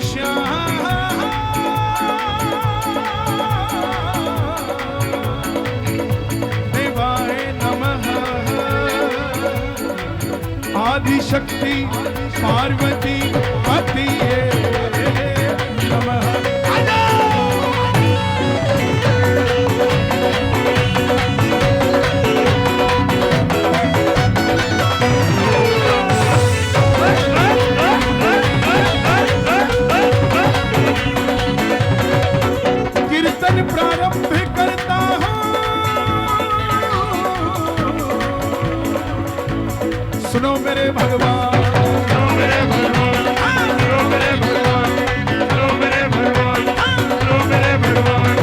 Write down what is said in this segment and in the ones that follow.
श्याम देवाय नमः। आदि शक्ति पार्वती पतिये नमः। कीर्तन प्रारंभ करता हूँ, सुनो मेरे भगवान, सुनो मेरे भगवान, सुनो मेरे भगवान, सुनो मेरे भगवान, सुनो मेरे भगवान।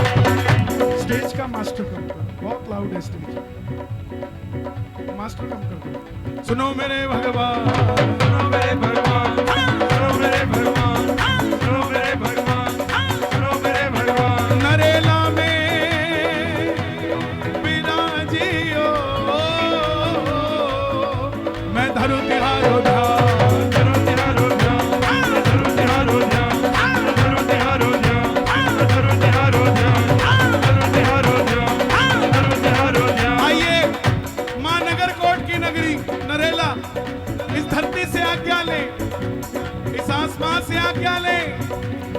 स्टेज का मास्टर कम करो, बहुत लाउड है स्टेज, मास्टर कम कर दो। सुनो मेरे भगवान, सुनो मेरे भगवान, सुनो मेरे भगवान, सुनो मेरे भगवान, सुनो मेरे भगवान। नरेला में विराजियो, मैं धरू तिहारो ध्यान, धरू तिहारो ध्यान, धरू तिहारो ध्यान, धरू तिहारो ध्यान, धरू तिहारो ध्यान, धरू तिहारो ध्यान, धरू तिहारो ध्यान। आइए मां नगर कोट की नगरी नरेला, इस धरती से आज्ञा ले, इस आसमान से आज्ञा ले,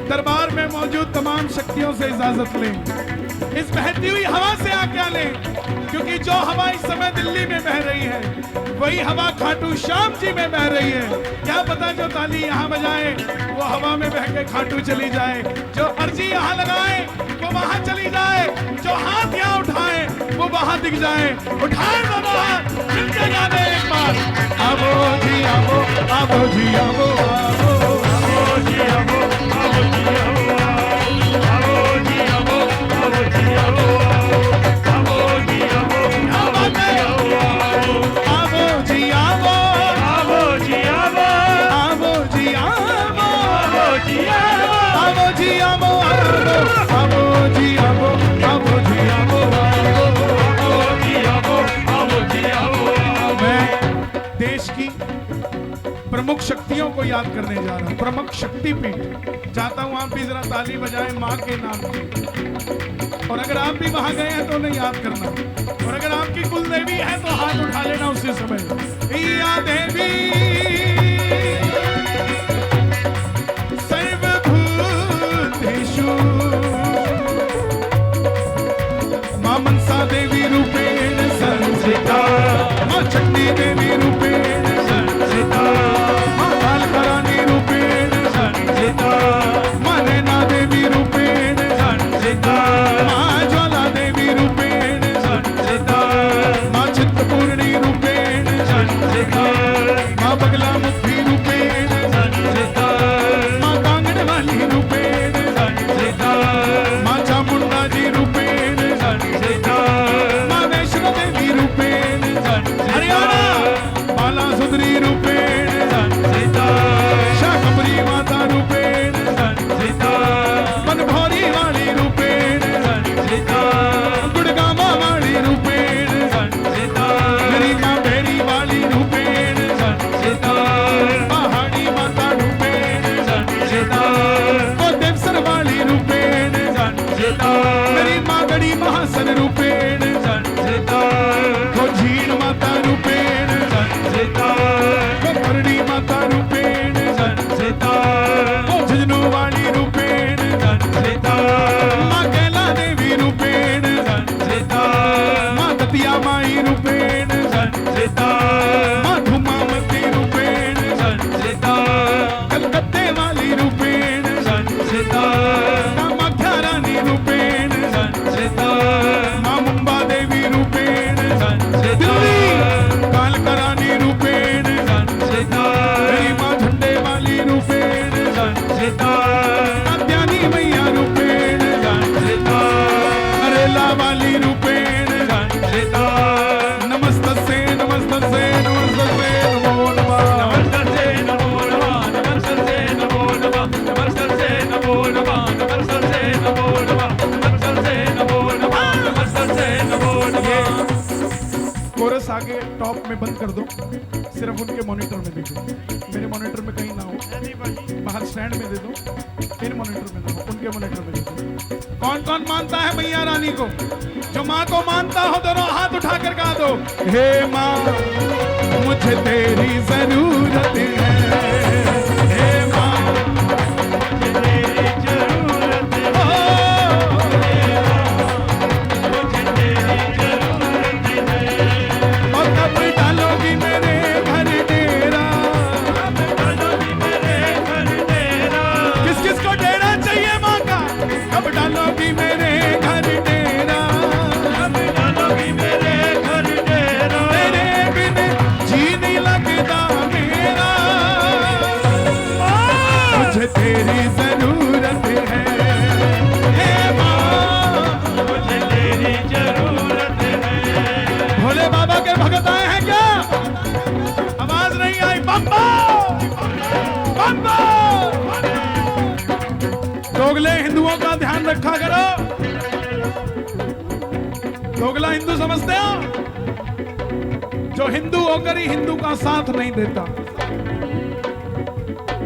दरबार में मौजूद तमाम शक्तियों से इजाजत लें, इस बहती हुई हवा से आज्ञा लें, क्योंकि जो हवा इस समय दिल्ली में बह रही है वही हवा खाटू श्याम जी में बह रही है। क्या पता जो ताली यहाँ बजाए वो हवा में बह के खाटू चली जाए, जो अर्जी यहाँ लगाए वो वहां चली जाए, जो हाथ यहाँ उठाए वो वहां दिख जाए। उठाए दोनों हाथ, मिलके गाने एक बार। आवो जी आवो, आवो जी आवो, आवो आवो जी आवो, आवो जी आवो, आवो जी आवो, आवो जी आवो, आवो जी आवो, आवो जी आवो, आवो जी आवो, आवो जी आवो, आवो जी आवो, आवो जी आवो, आवो जी आवो, आवो जी आवो, आवो जी आवो, आवो जी आवो। मैं देश की प्रमुख शक्तियों को याद करने जा रहा हूँ, प्रमुख शक्तिपीठ। चाहता हूँ आप भी जरा ताली बजाएं माँ के नाम की। और अगर आप भी वहां गए हैं तो उन्हें याद करना, और अगर आपकी कुल देवी है तो हाथ उठा लेना उसी समय। या देवी सर्वभूतेषु मां मनसा देवी रूपेण संस्थिता, मां चंडी देवी रूपेण संस्थिता, मां कालकरानी रूपेण संस्थिता, मां नैना देवी रूपेण संस्थिता, मां ज्वाला देवी रूपेण संस्थिता, मां चित्तपूर्णी रूपेण संस्थिता, मां बगला मुखी रूपेण संस्थिता, मां कांगड़ वाली रूपेण संस्थिता, मां चामुंडा जी रूपेण संस्थिता, मां वैष्णो देवी रूपेण हरियाणा, बाला सुंदरी रूपेण संस्थिता, शाकंभरी माता रूपेण संस्थिता, मनभौरी वाली रूपेण संस्थिता, गुड़गामा वाली रूपेण संस्थिता, मेरी मां बेरी वाली रूपेण संस्थिता, पहाड़ी माता रूपेण संस्थिता, वो देवसर वाली रूपेण संस्थिता, मेरी मां गड़ी महासन रूपेण संस्थिता, वो झील माता रूपेण संस्थिता, वो करणी माता रूपेण संस्थिता, वो झुंझुनू वाली रूपेण संस्थिता, मां कैला देवी रूपेण संस्थिता, मां दतिया माई रूपेण संस्थिता, मां धुमामती रूपेण संस्थिता, कलकत्ते वाली रूपेण संस्थिता, कामाख्या रानी रूपेण संस्थिता, मां मुंबा देवी रूपेण संस्थिता, कालकरानी रूपेण संस्थिता, मेरी मां झंडे वाली रूपेण संस्थिता, कात्यायनी मैया रूपेण संस्थिता, नरेला वाली रूपेण संस्थिता। नमस्तस्यै नमस्तस्यै नमस्तस्यै नमो नमः, नमस्तस्यै नमो नमः, नमस्तस्यै नमो नमः, नमस्तस्यै नमो नमः, नमस्तस्यै नमो नमः, नमस्तस्यै नमो नमः, नमस्तस्यै नमो नमः। कोरस आगे टॉप में बंद कर दो, सिर्फ उनके मॉनिटर में दे दो, मेरे मॉनिटर में कहीं ना हो, बाहर स्टैंड में दे दो। इन मॉनिटर में देखो, उनके मॉनिटर में देखो। कौन कौन मानता है मैया रानी को? जो माँ को मानता हो दोनों हाथ उठाकर गा दो, हे माँ मुझे तेरी जरूरत है, हे माँ मुझे तेरी जरूरत है, मुझे तेरी जरूरत है। और कब डालोगी मेरे घर डेरा, कब डालोगी मेरे घर डेरा? किस किस को डेरा चाहिए माँ का? कब डालोगी मेरे घर डेरा, कब डालोगी मेरे घर डेरा? तेरे बिन जी नहीं लगता मेरा, मुझे तेरी जरूरत है, हे माँ मुझे तेरी जरूरत है। भोले बाबा के भगत आए हैं क्या? आवाज नहीं आई, बम्बा बम्बा। दोगले हिंदुओं का ध्यान रखा करो। दोगला हिंदू समझते हो? जो हिंदू होकर ही हिंदू का साथ नहीं देता,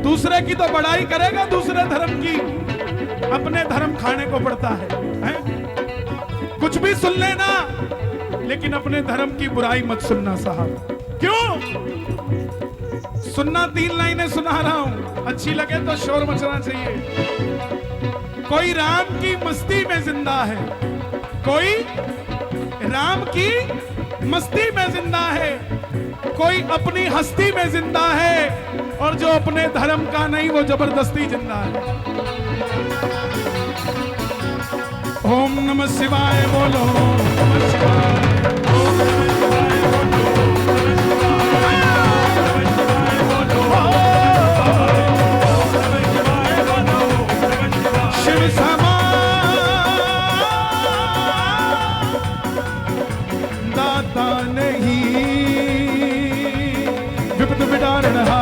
दूसरे की तो बड़ाई करेगा, दूसरे धर्म की, अपने धर्म खाने को पड़ता है? कुछ भी सुन लेना, लेकिन अपने धर्म की बुराई मत सुनना साहब। क्यों सुनना? 3 लाइनें सुना रहा हूं, अच्छी लगे तो शोर मचना चाहिए। कोई राम की मस्ती में जिंदा है, कोई राम की मस्ती में जिंदा है, कोई अपनी हस्ती में जिंदा है, और जो अपने धर्म का नहीं वो जबरदस्ती जिंदा है। ओम नमः शिवाय बोलो, ओम नमः शिवाय, ओम नमः शिवाय बोलो, शिव समा दाता नहीं, विपद विदारणहा,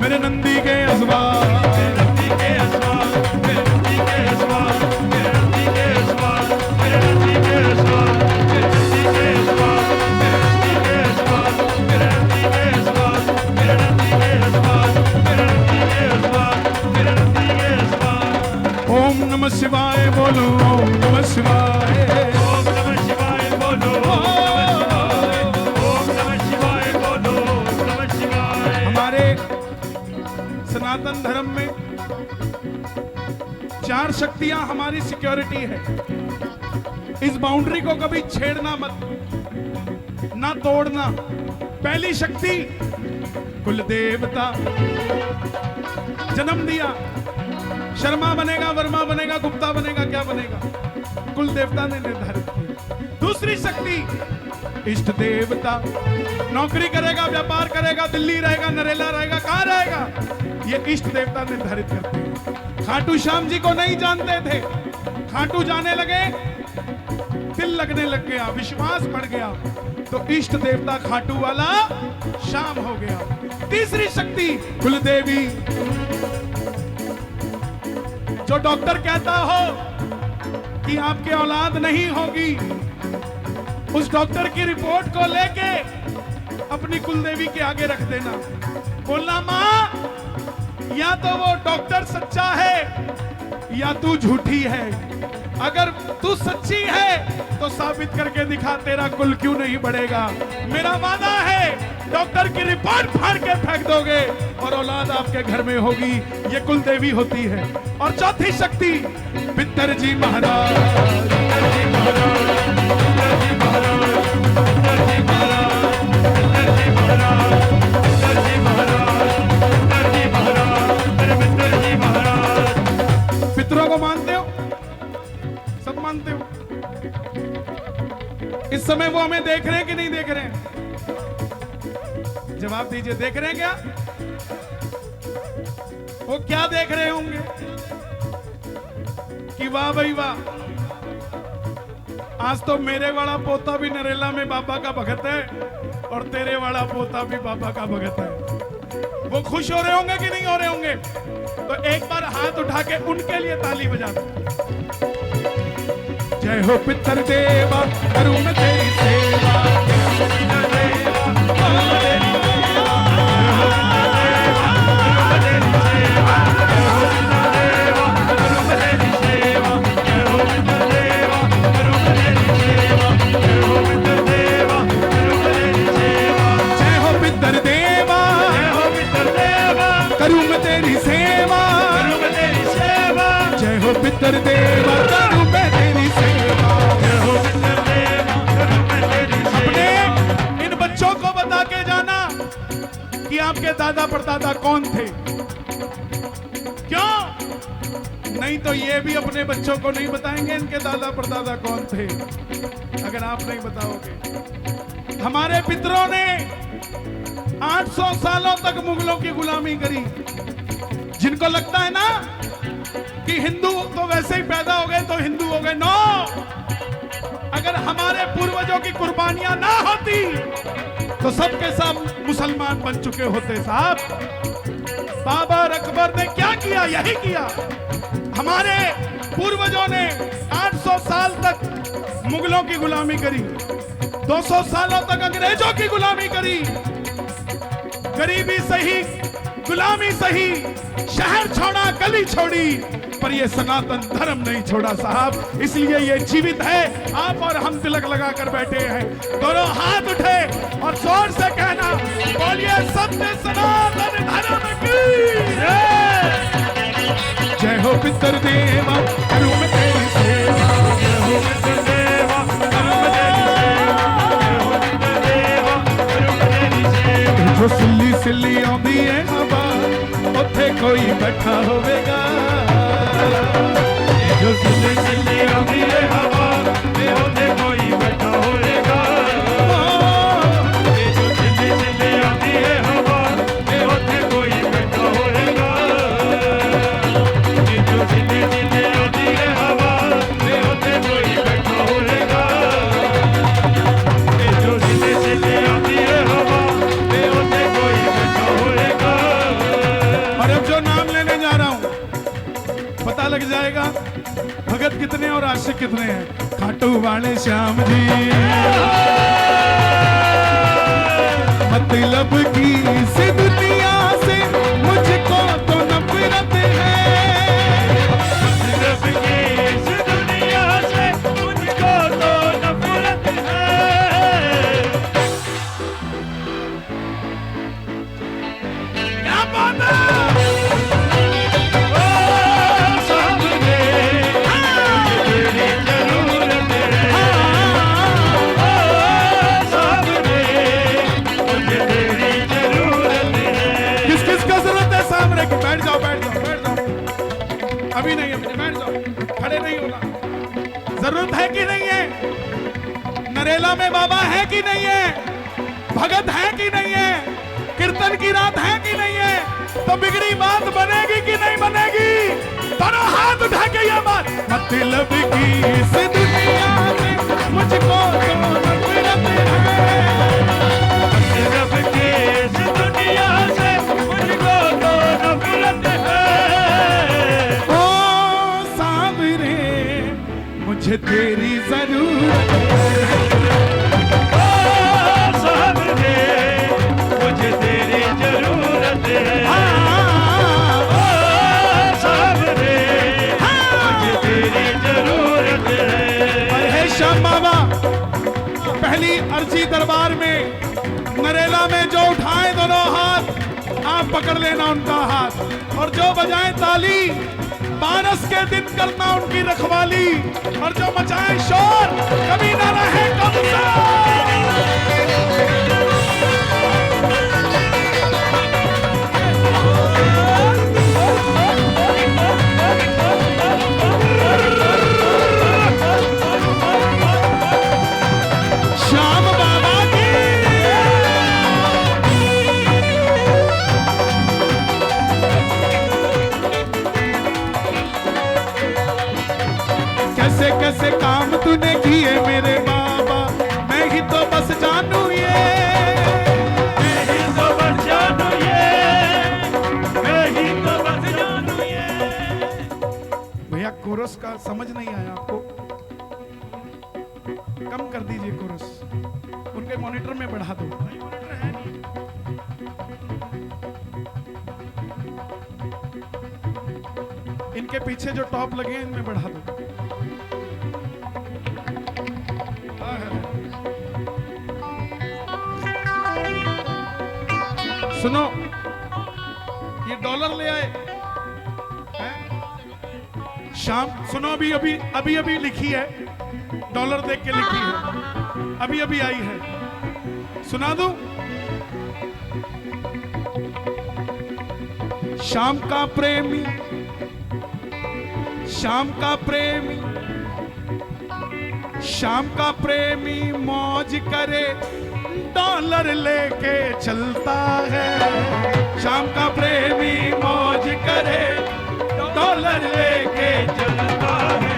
मेरे नंदी के असवार, मेरे नंदी के असवार, मेरे नंदी के असवार, मेरे नंदी के असवार, मेरे नंदी के असवार, मेरे नंदी के असवार, मेरे नंदी के असवार, मेरे नंदी के असवार, मेरे नंदी के असवार, मेरे नंदी के असवार, मेरे नंदी के असवार। ओम नमः शिवाय बोलो, ओम नमः शिवाय, ओम नमः शिवाय बोलो, ओम नमः शिवाय बोलो, ओम नमः शिवाय। हमारे सनातन धर्म में 4 शक्तियां हमारी सिक्योरिटी है। इस बाउंड्री को कभी छेड़ना मत, ना तोड़ना। पहली शक्ति कुल देवता, जन्म दिया, शर्मा बनेगा, वर्मा बनेगा, गुप्ता बनेगा, क्या बनेगा, कुल देवता ने निर्धारित किया। दूसरी शक्ति इष्ट देवता, नौकरी करेगा, व्यापार करेगा, दिल्ली रहेगा, नरेला रहेगा, कहां रहेगा, ये इष्ट देवता निर्धारित करते हैं। खाटू श्याम जी को नहीं जानते थे, खाटू जाने लगे, दिल लगने लग गया, विश्वास बढ़ गया, तो इष्ट देवता खाटू वाला श्याम हो गया। तीसरी शक्ति कुलदेवी, जो डॉक्टर कहता हो कि आपके औलाद नहीं होगी, उस डॉक्टर की रिपोर्ट को लेके अपनी कुलदेवी के आगे रख देना, बोलना मां या तो वो डॉक्टर सच्चा है या तू झूठी है। अगर तू सच्ची है तो साबित करके दिखा, तेरा कुल क्यों नहीं बढ़ेगा। मेरा वादा है डॉक्टर की रिपोर्ट फाड़ के फेंक दोगे और औलाद आपके घर में होगी। ये कुल देवी होती है। और चौथी शक्ति पितर जी महाराज, पितर जी महाराज, पितर जी महाराज, पितर जी महाराज, पितर जी महाराज, पितर जी महाराज, पितर जी महाराज, मेरे पितर जी महाराज। पितरों को मानते हो? सब मानते हो? इस समय वो हमें देख रहे हैं कि नहीं देख रहे हैं? जवाब दीजिए, देख रहे हैं क्या? वो क्या देख रहे होंगे कि वाह भाई वाह, आज तो मेरे वाला पोता भी नरेला में बाबा का भगत है और तेरे वाला पोता भी बाबा का भगत है। वो खुश हो रहे होंगे कि नहीं हो रहे होंगे? तो एक बार हाथ उठा के उनके लिए ताली बजा दो। जय हो पितर देवा, करूं मैं तेरी सेवा। जय हो पितर देवा, करूं मैं तेरी सेवा। जय हो पितर देवा, करूं मैं तेरी सेवा। जय हो पितर देवा, करूं मैं तेरी सेवा। जय हो पितर देवा, करूं मैं तेरी सेवा। जय हो पितर देवा, जय हो पितर देवा, करूं मैं तेरी सेवा। करूं मैं तेरी सेवा। जय हो पितर देवा, करूं मैं तेरी सेवा। जय हो पितर देवा, करूं मैं तेरी सेवा। अपने इन बच्चों को बता के जाना कि आपके दादा परदादा कौन थे। क्यों? नहीं तो ये भी अपने बच्चों को नहीं बताएंगे इनके दादा परदादा कौन थे, अगर आप नहीं बताओगे। हमारे पितरों ने 800 सालों तक मुगलों की गुलामी करी। जिनको लगता है ना कि हिंदू तो वैसे ही पैदा हो गए तो हिंदू हो गए, नो। अगर हमारे पूर्वजों की कुर्बानियां ना होती तो सबके सब मुसलमान बन चुके होते साहब। बाबर अकबर ने क्या किया? यही किया। हमारे पूर्वजों ने 800 साल तक मुगलों की गुलामी करी, 200 सालों तक अंग्रेजों की गुलामी करी। गरीबी सही, गुलामी सही, शहर छोड़ा, गली छोड़ी, पर ये सनातन धर्म नहीं छोड़ा साहब। इसलिए ये जीवित है। आप और हम तिलक लगा कर बैठे हैं। दोनों हाथ उठे और जोर से कहना, बोलिए सत्य सनातन धर्म की जय हो। पितर देवा, करूं मैं तेरी सेवा। जय हो पितर देवा, करूं मैं तेरी सेवा। जय हो पितर देवा, करूं मैं तेरी सेवा। जो सिल्ली सिल्ली आंदी है हवा, उत्थे कोई बैठा होवेगा। जो सिल्ली सिल्ली आंदी है हवा, उत्थे कोई बैठा होवेगा। जो सिल्ली सिल्ली आंदी है हवा, उत्थे कोई बैठा होवेगा। जो सिल्ली सिल्ली आंदी है हवा, उत्थे कोई बैठा होवेगा। जो सिल्ली सिल्ली आंदी है हवा, उत्थे कोई बैठा होवेगा। और अब जो नाम लेने जा रहा हूं, पता लग जाएगा भगत कितने और आशिक कितने हैं। खाटू वाले श्याम जी, मतलब की इस दुनिया से मुझको तो नफरत है। मतलब की इस दुनिया से मुझको तो नफरत है। क्या बात है? बैठ जाओ, बैठ जाओ, बैठ जाओ। अभी नहीं, अभी बैठ जाओ, खड़े नहीं होना। जरूरत है कि नहीं है? नरेला में बाबा है कि नहीं है? भगत है कि नहीं है? कीर्तन की रात है कि नहीं है? तो बिगड़ी बात बनेगी कि नहीं बनेगी? दोनों हाथ उठा के ये बात, मतलब की इस दुनिया से मुझको तो नफरत है। मतलब की इस दुनिया से मुझको तो नफरत है। ओ सावरे, मुझे तेरी जरूरत है। ओ सावरे, मुझे तेरी जरूरत है। ओ सावरे, मुझे तेरी जरूरत है। और हे श्याम बाबा, पहली अर्जी दरबार में नरेला में जो उठाए दोनों हाथ, आप पकड़ लेना उनका हाथ। और जो बजाए ताली, बारस के दिन करना उनकी रखवाली। और जो मचाए शोर, कभी ना रहे कमजोर। श्याम बाबा की कैसे कैसे काम तूने किए मेरे बाबा, मैं ही तो बस जानू ये, मैं ही तो बस जानू ये। कोरस का समझ नहीं आया आपको? कम कर दीजिए कोरस, उनके मॉनिटर में बढ़ा दो। मॉनिटर है नहीं। इनके पीछे जो टॉप लगे हैं इनमें बढ़ा दो। सुनो, ये डॉलर ले आए हैं? शाम सुनो, अभी अभी अभी अभी लिखी है, डॉलर देख के लिखी है, अभी अभी आई है, सुना दूं? शाम का प्रेमी, शाम का प्रेमी, शाम का प्रेमी मौज करे, डॉलर लेके चलता है। शाम का प्रेमी मौज करे, डॉलर लेके चलता है।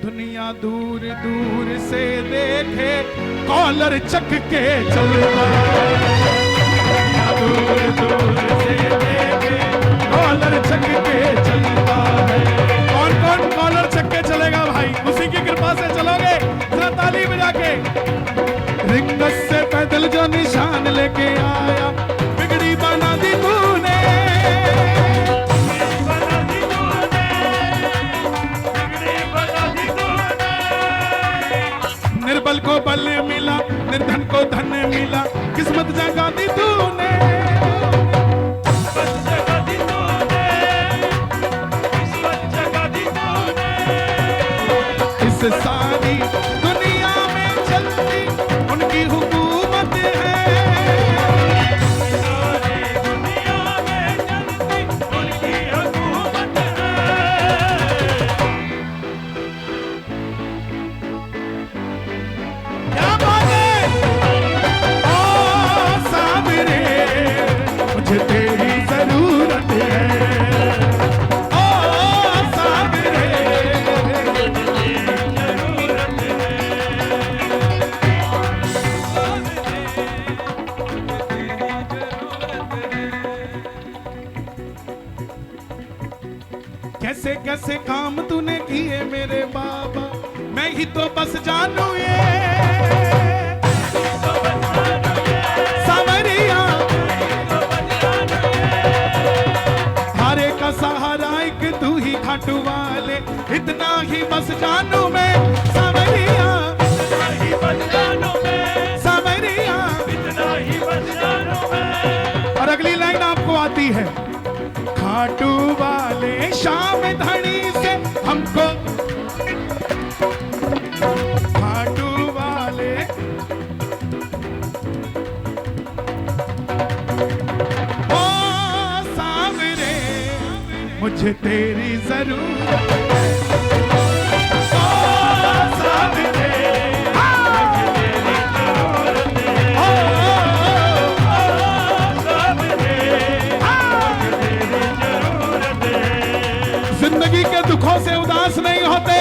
दुनिया दूर दूर से देखे, कॉलर चक के चलता है। दुनिया दूर दूर से देखे, कॉलर चक के चलता है। कौन कौन कॉलर चक के चलेगा भाई? उसी की कृपा से चलोगे? जरा ताली बजा के। रिंगस से पैदल जो निशान लेके आया, बिगड़ी बना दी तूने, बिगड़ी बना दी तूने, बिगड़ी बना दी तूने। निर्बल को बल मिला, निर्धन को धन मिला, किस्मत जगा दी तूने, किस्मत जगा दी तूने, किस्मत जगा दी तूने। इस सारी दुनिया में चलती उनकी हुकूमत है। सारी दुनिया में चलती उनकी हुकूमत है। क्या बात है? ओ सामने मुझे तेरी जरूरत है। ओ सामने कैसे कैसे काम तूने किए मेरे बाबा, मैं ही तो बस जानू ये सावरिया। हारे का सहारा एक तू ही खाटू वाले, इतना ही बस जानू मैं सावरिया, इतना ही बस जानू मैं सावरिया, इतना ही बस जानू मैं। और अगली लाइन आपको आती है, खाटू वाले शाम धनी से हमको, खाटू वाले ओ सावरे मुझे तेरी जरूरत है। ओ सावरे मुझे तेरी जरूरत है। जिंदगी के दुखों से उदास नहीं होते,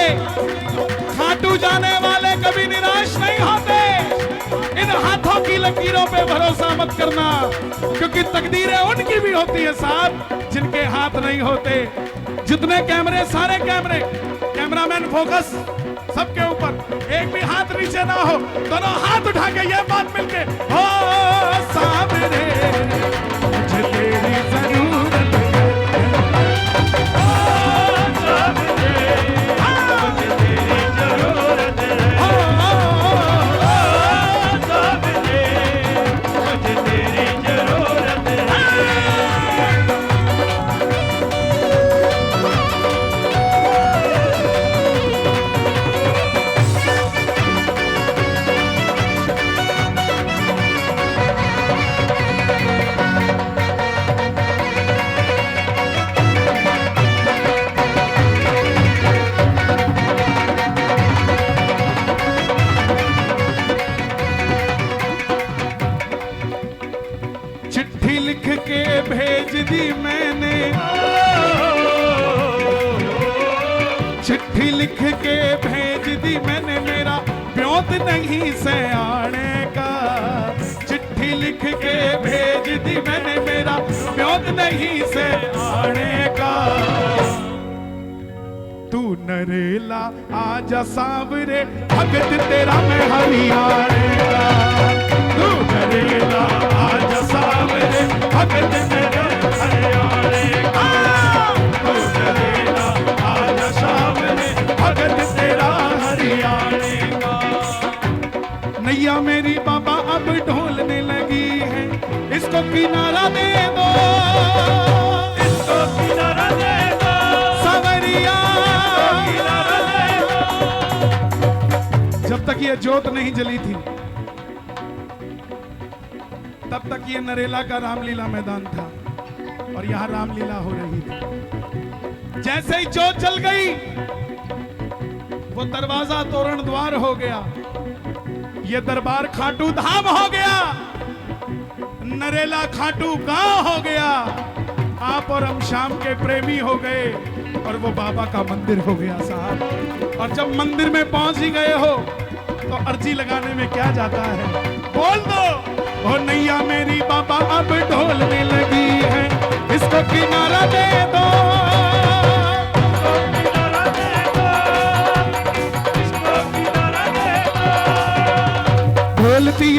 खाटू जाने वाले कभी निराश नहीं होते। इन हाथों की लकीरों पे भरोसा मत करना, क्योंकि तकदीरें उनकी भी होती है साहब जिनके हाथ नहीं होते। जितने कैमरे, सारे कैमरे, कैमरामैन फोकस सबके ऊपर, एक भी हाथ नीचे ना हो, दोनों हाथ उठा के ये बात मिलके, हो सामने मुझे तेरी जरूरत है। भेज दी मैंने, चिट्ठी लिख के भेज दी मैंने, मेरा ब्योत नहीं सयाने का। चिट्ठी लिख के भेज दी मैंने, मेरा ब्योत नहीं सयाने का। नरेला आजा सांवरे भगत तेरा मैं हरियाणेगा। तू नरेला आजा सांवरे भगत तेरा हरियाणेगा। तू नरेला आजा सांवरे भगत तेरा हरियाणेगा। नैया मेरी बाबा अब ढोलने लगी है, इसको किनारा दे दो, इसको किनारा दे दो सांवरिया, किनारा दे दो। जब तक ये जोत नहीं जली थी तब तक ये नरेला का रामलीला मैदान था और यहां रामलीला हो रही थी। जैसे ही जोत जल गई वो दरवाजा तोरण द्वार हो गया, ये दरबार खाटू धाम हो गया, नरेला खाटू गांव हो गया। आप और हम शाम के प्रेमी हो गए और वो बाबा का मंदिर हो गया साहब। और जब मंदिर में पहुंच ही गए हो तो अर्जी लगाने में क्या जाता है, बोल दो ओ नैया मेरी बाबा अब ढोलने लगी है, इसको किनारा दे दो, इसको किनारा दे दो, इसको किनारा दे दो। ढोलती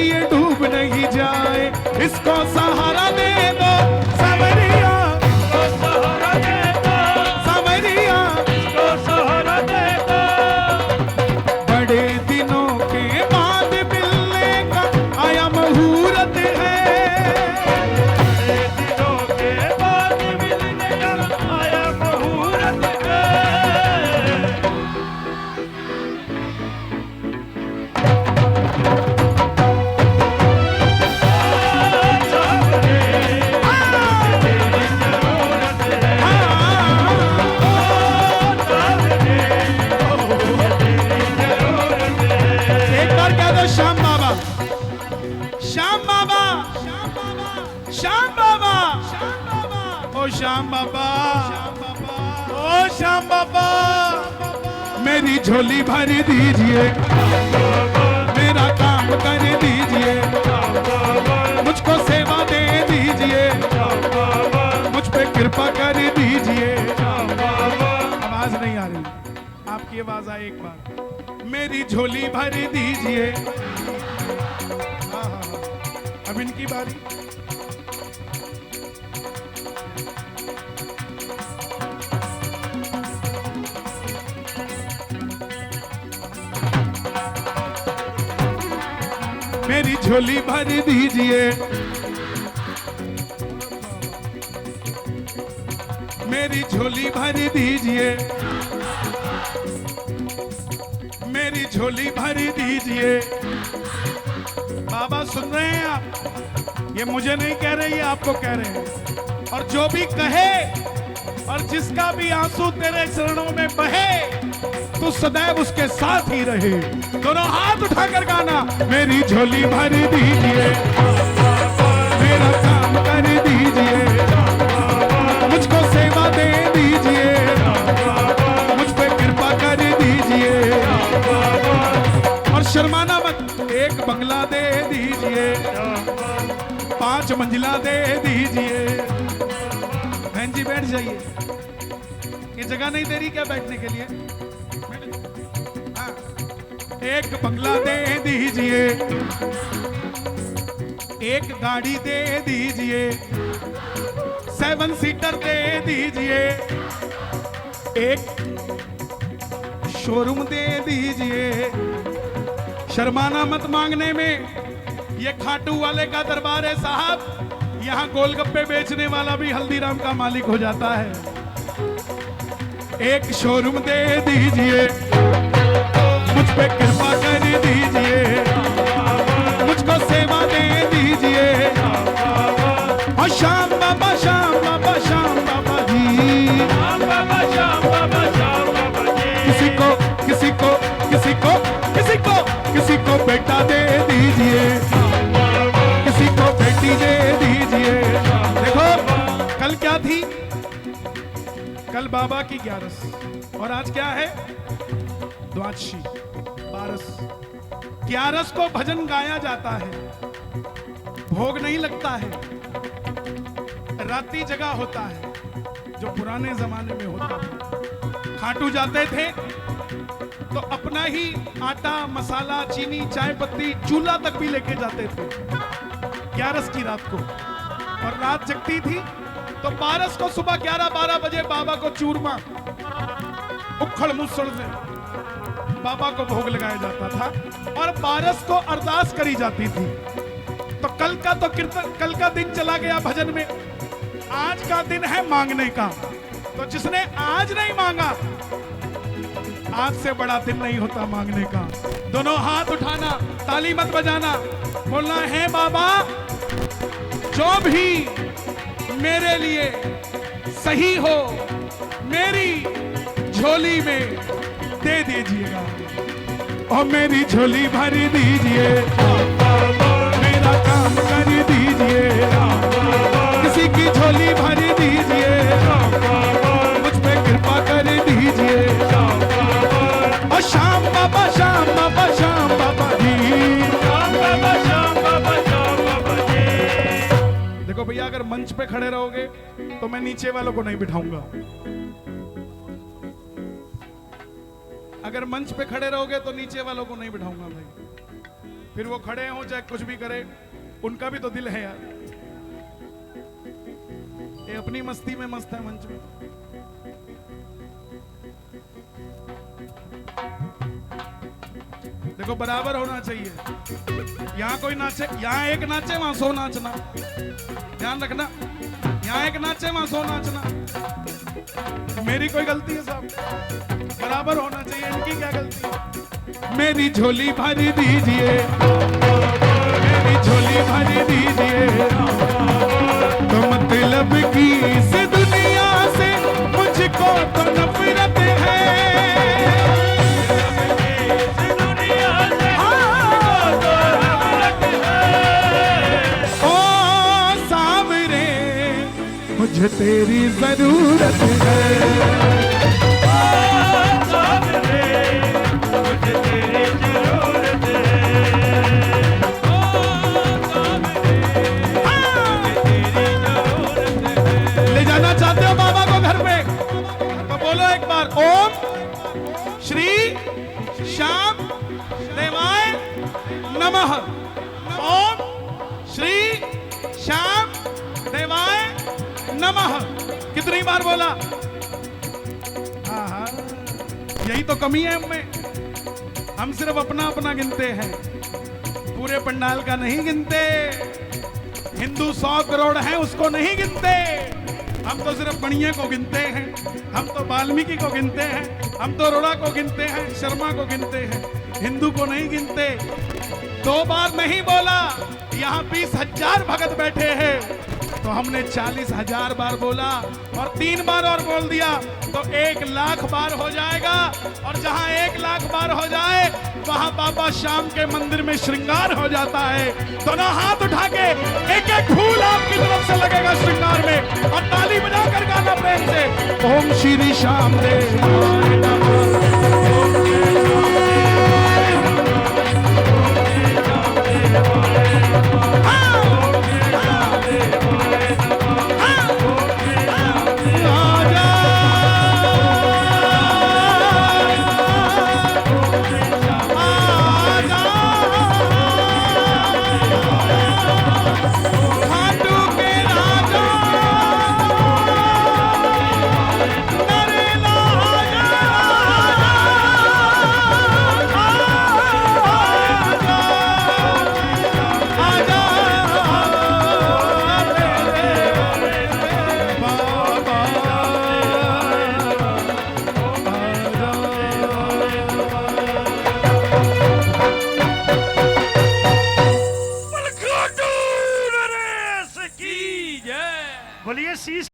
है डूब नहीं जाए, इसको सहारा दे दो सांवरिया, इसको सहारा दे दो सांवरिया, इसको सहारा दे दो। बड़े दिनों के बाद मिलने का आया मुहूर्त है, बड़े दिनों के बाद मिलने का आया मुहूर्त है। श्याम बाबा, श्याम बाबा, श्याम बाबा, ओ श्याम बाबा, ओ श्याम बाबा, मेरी झोली भर दीजिए, मेरा काम कर दीजिए, मुझको सेवा दे दीजिए, मुझ पे कृपा कर दीजिए। आवाज नहीं आ रही, आपकी आवाज आए एक बार। मेरी झोली भर दीजिए। अब इनकी बारी। मेरी झोली भर दीजिए, मेरी झोली भर दीजिए, मेरी झोली भर दीजिए। बाबा सुन रहे हैं आप, ये मुझे नहीं कह रहे, ये आपको कह रहे हैं। और जो भी कहे और जिसका भी आंसू तेरे चरणों में बहे, तू सदैव उसके साथ ही रहे। दोनों हाथ उठाकर गाना, मेरी झोली भर दीजिए, मेरा काम कर दीजिए, मुझको सेवा दे दीजिए, मुझ पे कृपा कर दीजिए। और शर्माना मत, एक बंगला दे दीजिए, 5 मंजिला दे दीजिए। बहन जी बैठ जाइए, ये जगह नहीं दे रही क्या बैठने के लिए? हाँ। एक बंगला दे दीजिए, एक गाड़ी दे दीजिए, 7 सीटर दे दीजिए, एक शोरूम दे दीजिए। शर्माना मत मांगने में, ये खाटू वाले का दरबार है साहब। यहाँ गोलगप्पे बेचने वाला भी हल्दीराम का मालिक हो जाता है। एक शोरूम दे दीजिए, मुझ पे कृपा कर दीजिए, मुझको सेवा दे दीजिए। और श्याम बाबा, श्याम बाबा, श्याम बाबा जी, श्याम बाबा, श्याम बाबा, श्याम बाबा जी। किसी को किसी को किसी को किसी को किसी को बेटा दे दीजिए, किसी को बेटी दे दीजिए। देखो कल क्या थी? कल बाबा की 11 और आज क्या है? द्वादशी, 12। 11 को भजन गाया जाता है, भोग नहीं लगता है, रात्रि जगह होता है, जो पुराने जमाने में होता था। खाटू जाते थे तो अपना ही आटा, मसाला, चीनी, चाय पत्ती, चूल्हा तक भी लेके जाते थे 11 की रात को। और रात जगती थी तो 12 को सुबह 11-12 बजे बाबा को चूरमा उखड़ मुसड़ से बाबा को भोग लगाया जाता था और 12 को अरदास करी जाती थी। तो कल का तो कीर्तन, कल का दिन चला गया भजन में। आज का दिन है मांगने का। तो जिसने आज नहीं मांगा, आज से बड़ा दिन नहीं होता मांगने का। दोनों हाथ उठाना, ताली मत बजाना, बोलना है बाबा जो भी मेरे लिए सही हो मेरी झोली में दे दीजिएगा और मेरी झोली भर दीजिए, मेरा काम कर दीजिए, किसी की झोली भर दीजिए, मुझ पे कृपा कर दीजिए। और श्याम बाबा, श्याम बाबा, श्याम बाबा जी, श्याम बाबा, श्याम बाबा, श्याम बाबा जी। देखो भैया, अगर मंच पे खड़े रहोगे तो मैं नीचे वालों को नहीं बिठाऊंगा। अगर मंच पे खड़े रहोगे तो नीचे वालों को नहीं बिठाऊंगा भाई। फिर वो खड़े हो चाहे कुछ भी करे, उनका भी तो दिल है यार। ये अपनी मस्ती में मस्त है मंच में। देखो बराबर होना चाहिए। यहाँ कोई नाचे, यहाँ एक नाचे वहां 100 नाचना, ध्यान रखना। यहाँ एक नाचे वहां 100 नाचना। मेरी कोई गलती है साहब? बराबर होना चाहिए, इनकी क्या गलती है? मेरी झोली भर दीजिए, मेरी झोली भर दीजिए, तो मतलब की इस दुनिया से मुझको तो नफरत है। मुझे तेरी जरूरत है, मुझे तेरी जरूरत है, ले जाना चाहते हो बाबा को घर पे तो बोलो एक बार, ओम श्री श्याम देवाय नमः। ओम श्री श्याम देवाय नमः। कितनी बार बोला? हाँ, यही तो कमी है हमें। हम सिर्फ अपना अपना गिनते हैं, पूरे पंडाल का नहीं गिनते। हिंदू 100 करोड़ हैं, उसको नहीं गिनते। हम तो सिर्फ बणिये को गिनते हैं, हम तो वाल्मीकि को गिनते हैं, हम तो अरोड़ा को गिनते हैं, शर्मा को गिनते हैं, हिंदू को नहीं गिनते। 2 बार नहीं बोला, यहाँ 20,000 भगत बैठे हैं तो हमने 40,000 बार बोला, और 3 बार और बोल दिया तो 1 लाख बार हो जाएगा। और जहां 1 लाख बार हो जाए वहां बाबा श्याम के मंदिर में श्रृंगार हो जाता है। दोनों हाथ उठा के एक एक फूल आपकी तरफ से लगेगा श्रृंगार में, और ताली बजाकर गाना प्रेम से, ओम श्री श्याम देवाय नमः।